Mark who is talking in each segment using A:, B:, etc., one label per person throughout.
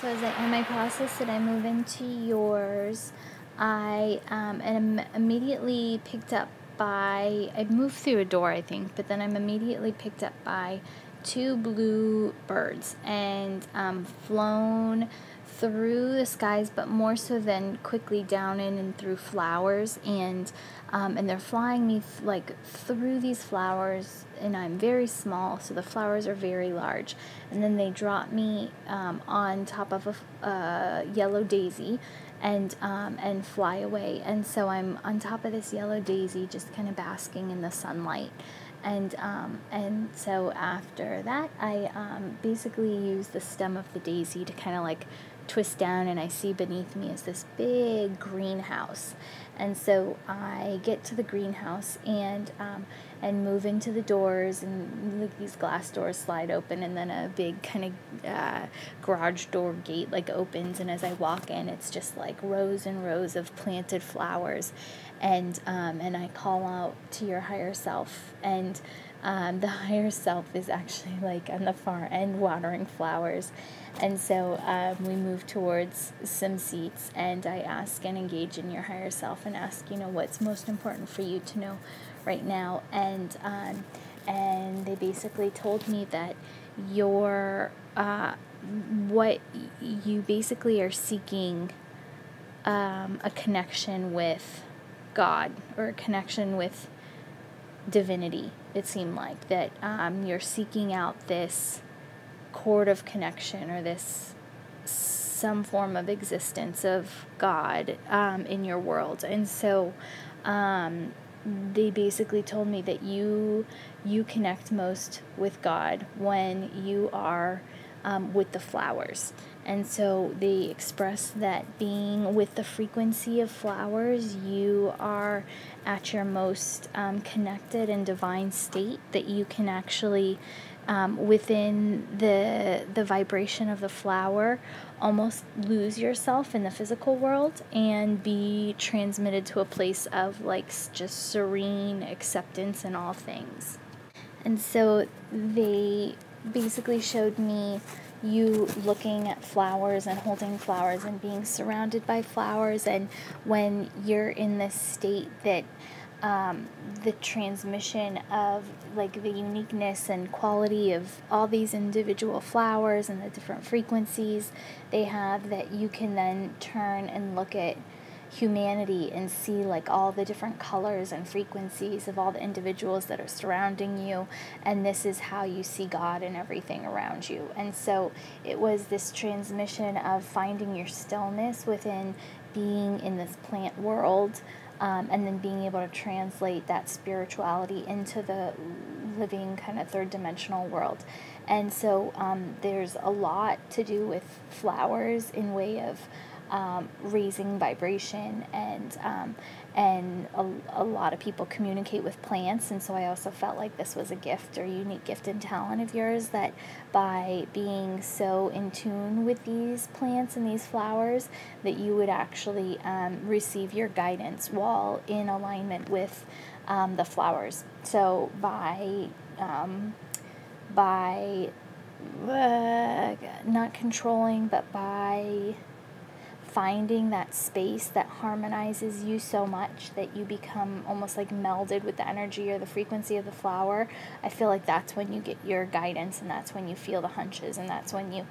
A: So as I end my process and I move into yours, I am immediately picked up by, I moved through a door, I think, but then I'm immediately picked up by two blue birds and flown through the skies, but more so than quickly down in and through flowers, and they're flying me like through these flowers, and I'm very small, so the flowers are very large, and then they drop me on top of a yellow daisy, and fly away, and so I'm on top of this yellow daisy, just kind of basking in the sunlight. And so after that, I basically use the stem of the daisy to kind of like twist down, and I see beneath me is this big greenhouse. And so I get to the greenhouse and move into the doors, and like these glass doors slide open, and then a big kind of garage door gate like opens, and as I walk in, it's just like rows and rows of planted flowers, and I call out to your higher self, and the higher self is actually like on the far end watering flowers. And so we move towards some seats, and I ask and engage in your higher self and ask, what's most important for you to know right now. And they basically told me that what you basically are seeking a connection with God, or a connection with divinity. It seemed like that you're seeking out this cord of connection, or this some form of existence of God in your world. And so they basically told me that you connect most with God when you are with the flowers. And so they express that being with the frequency of flowers, you are at your most connected and divine state, that you can actually, within the vibration of the flower, almost lose yourself in the physical world and be transmitted to a place of like just serene acceptance in all things. And so they basically showed me you looking at flowers and holding flowers and being surrounded by flowers, and when you're in this state that the transmission of like the uniqueness and quality of all these individual flowers and the different frequencies they have, that you can then turn and look at humanity and see like all the different colors and frequencies of all the individuals that are surrounding you, and this is how you see God in everything around you. And so it was this transmission of finding your stillness within being in this plant world, and then being able to translate that spirituality into the living kind of third dimensional world. And so there's a lot to do with flowers in way of raising vibration, and a lot of people communicate with plants, and so I also felt like this was a gift or unique gift and talent of yours, that by being so in tune with these plants and these flowers, that you would actually receive your guidance while in alignment with the flowers. So by not controlling, but by finding that space that harmonizes you so much that you become almost like melded with the energy or the frequency of the flower, I feel like that's when you get your guidance, and that's when you feel the hunches, and that's when you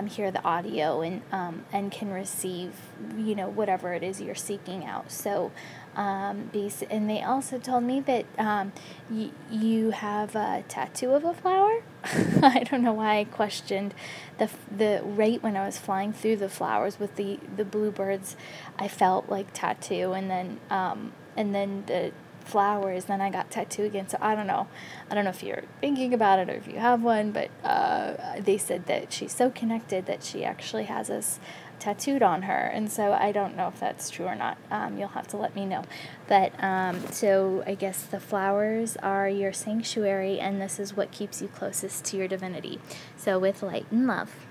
A: hear the audio, and can receive whatever it is you're seeking out. So and they also told me that you have a tattoo of a flower. I don't know why I questioned the rate when I was flying through the flowers with the bluebirds. I felt like tattoo, and then the flowers, then I got tattoo again. So I don't know if you're thinking about it or if you have one, but they said that she's so connected that she actually has us tattooed on her, and so I don't know if that's true or not. You'll have to let me know. But so I guess the flowers are your sanctuary, and this is what keeps you closest to your divinity. So with light and love.